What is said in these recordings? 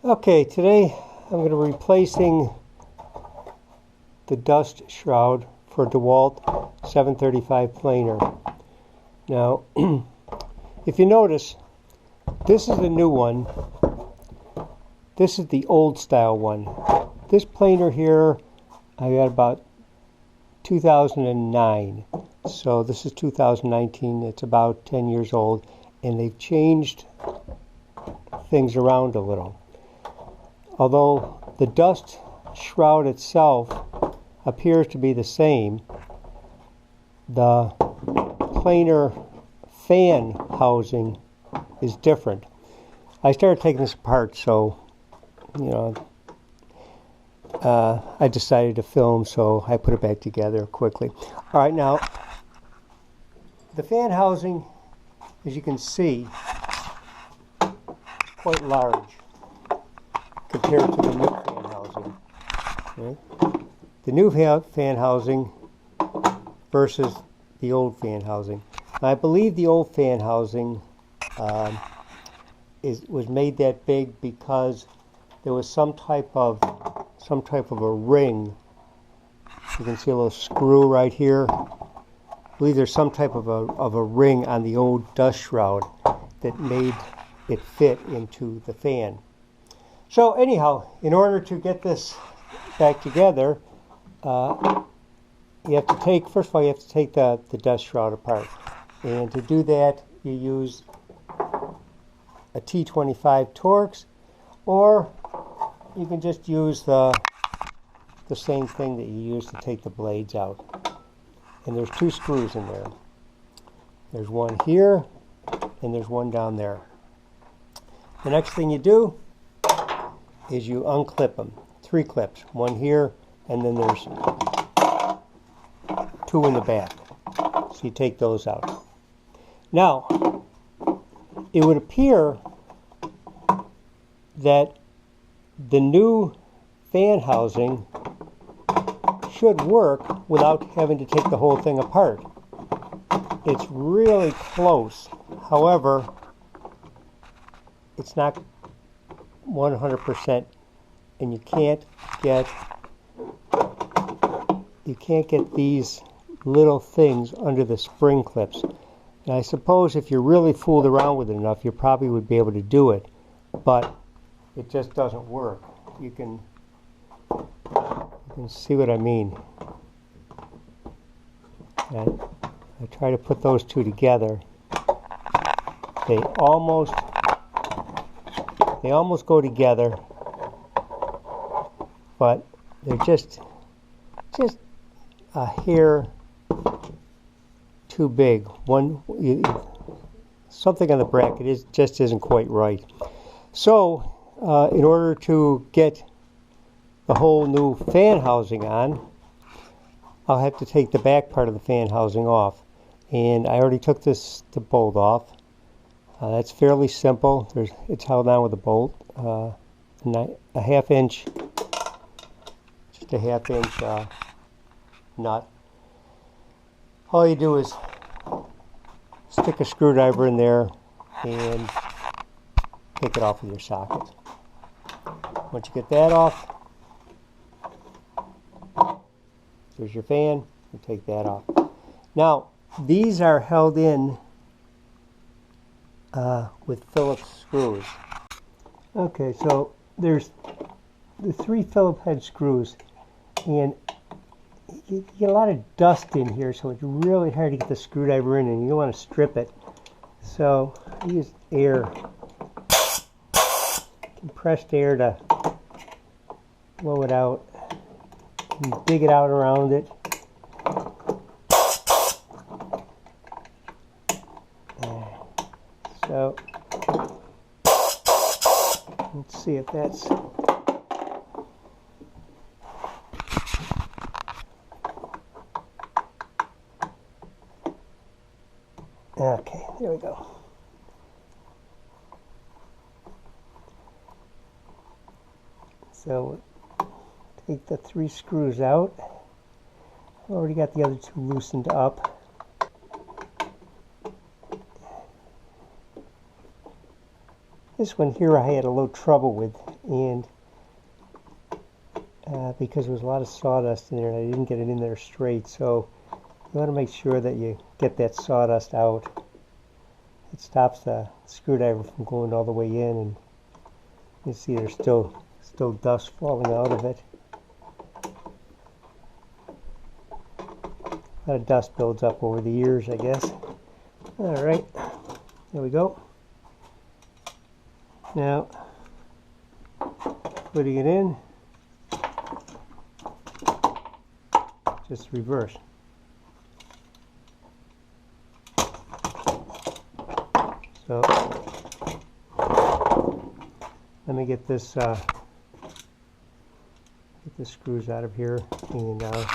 Okay, today I'm going to be replacing the dust shroud for Dewalt 735 planer. Now, if you notice, this is the new one. This is the old style one. This planer here I got about 2009. So this is 2019. It's about 10 years old, and they've changed things around a little. Although the dust shroud itself appears to be the same, the planer fan housing is different. I started taking this apart, so I decided to film, so I put it back together quickly. All right, now the fan housing, as you can see, quite large compared to the new fan housing. Okay? The new fan housing versus the old fan housing. I believe the old fan housing was made that big because there was some type of a ring. You can see a little screw right here. I believe there's some type of a ring on the old dust shroud that made it fit into the fan. So anyhow, in order to get this back together, you have to take, first of all, you have to take the dust shroud apart. And to do that, you use a T25 Torx, or you can just use the same thing that you use to take the blades out. And there's two screws in there. There's one here, and there's one down there. The next thing you do is you unclip them. 3 clips. One here, and then there's 2 in the back. So you take those out. Now, it would appear that the new fan housing should work without having to take the whole thing apart. It's really close. However, it's not 100%, and you can't get these little things under the spring clips. And I suppose if you really fooled around with it enough, you probably would be able to do it, but it just doesn't work. You can see what I mean. And I try to put those two together. They almost go together, but they're just a hair too big. Something on the bracket just isn't quite right. So in order to get the whole new fan housing on, I'll have to take the back part of the fan housing off. And I already took the bolt off. That's fairly simple. It's held on with a bolt, a half inch, just a half inch nut. All you do is stick a screwdriver in there and take it off with your socket. Once you get that off, there's your fan. You take that off. Now, these are held in with Phillips screws. Okay, so there's the 3 Phillips head screws, and you get a lot of dust in here, so it's really hard to get the screwdriver in, and you don't want to strip it. So I use air, compressed air, to blow it out and dig it out around it. So let's see if that's okay. There we go. So take the 3 screws out. I've already got the other 2 loosened up. This one here I had a little trouble with. and because there was a lot of sawdust in there and I didn't get it in there straight, so you want to make sure that you get that sawdust out. It stops the screwdriver from going all the way in, and you see there's still dust falling out of it. A lot of dust builds up over the years, I guess. Alright, there we go. Now, putting it in, just reverse. So, let me get this, get the screws out of here, and I'll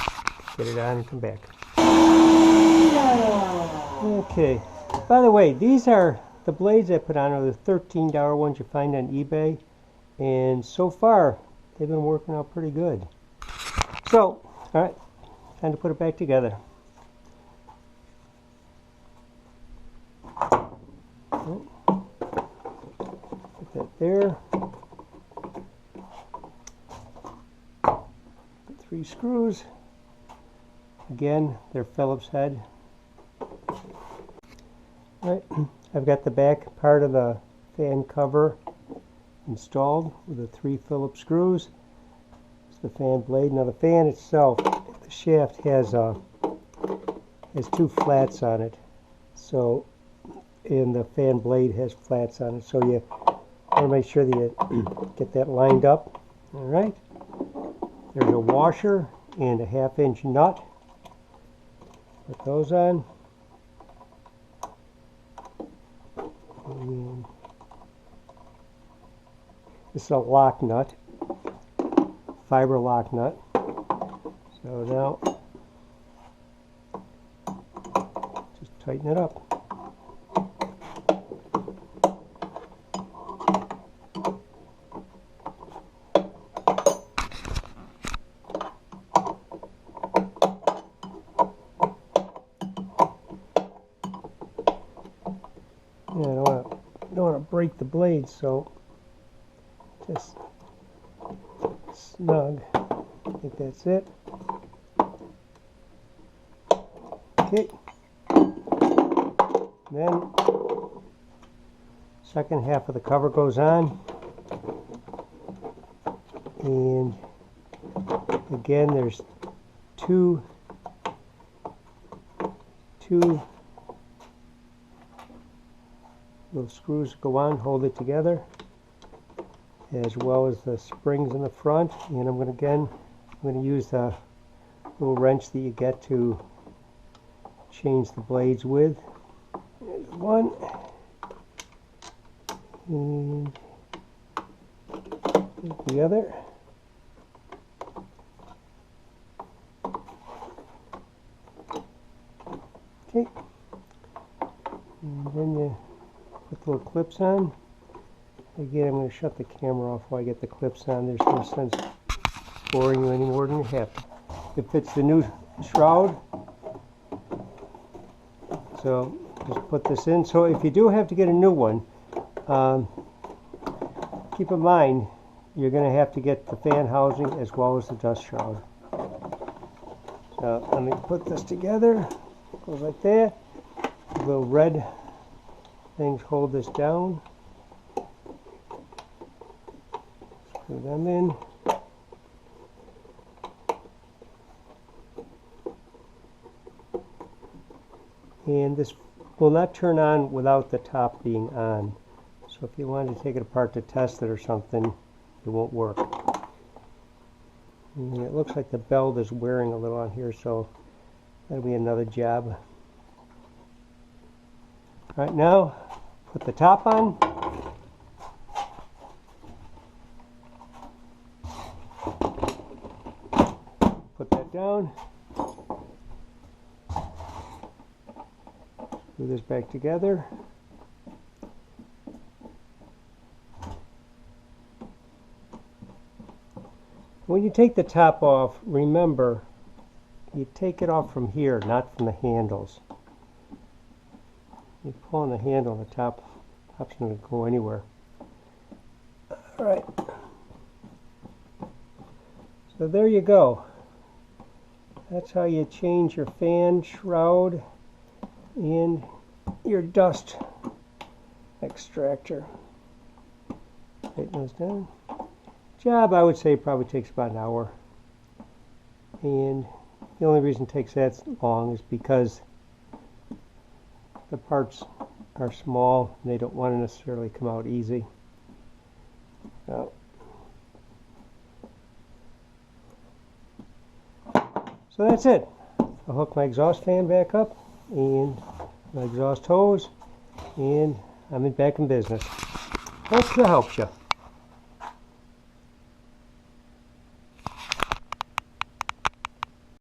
get it on and come back. Okay, by the way, these are the blades I put on are the $13 ones you find on eBay, and so far they've been working out pretty good. So, alright, time to put it back together. Put that there. Put 3 screws. Again, they're Phillips head. Alright, I've got the back part of the fan cover installed with the 3 Phillips screws. It's the fan blade. Now the fan itself, the shaft has 2 flats on it. So, and the fan blade has flats on it. So you want to make sure that you get that lined up. Alright. There's a washer and a 1/2-inch nut. Put those on. And this is a lock nut, fiber lock nut. So now, just tighten it up. Yeah, I don't want to break the blade, so just snug. I think that's it. Okay. Then second half of the cover goes on, and again there's two little screws go on, hold it together, as well as the springs in the front. And I'm going to use the little wrench that you get to change the blades with. There's one, and the other. Okay, and then you put the little clips on. Again, I'm going to shut the camera off while I get the clips on. There's no sense boring you any more than you have to. It fits the new shroud. So just put this in. So if you do have to get a new one, keep in mind you're going to have to get the fan housing as well as the dust shroud. So let me put this together. It goes like that. The little red things hold this down. Screw them in. And this will not turn on without the top being on. So if you wanted to take it apart to test it or something, it won't work. And it looks like the belt is wearing a little on here, so that'll be another job. Right now, put the top on. Put that down. Screw this back together. When you take the top off, remember, you take it off from here, not from the handles. You pull on the handle, the top's not going to go anywhere. Alright, So there you go. That's how you change your fan shroud and your dust extractor. Tighten those down. Job, I would say, probably takes about an hour. And the only reason it takes that long is because the parts are small and they don't want to necessarily come out easy. So that's it. I'll hook my exhaust fan back up and my exhaust hose, and I'm back in business. Hope that helps you.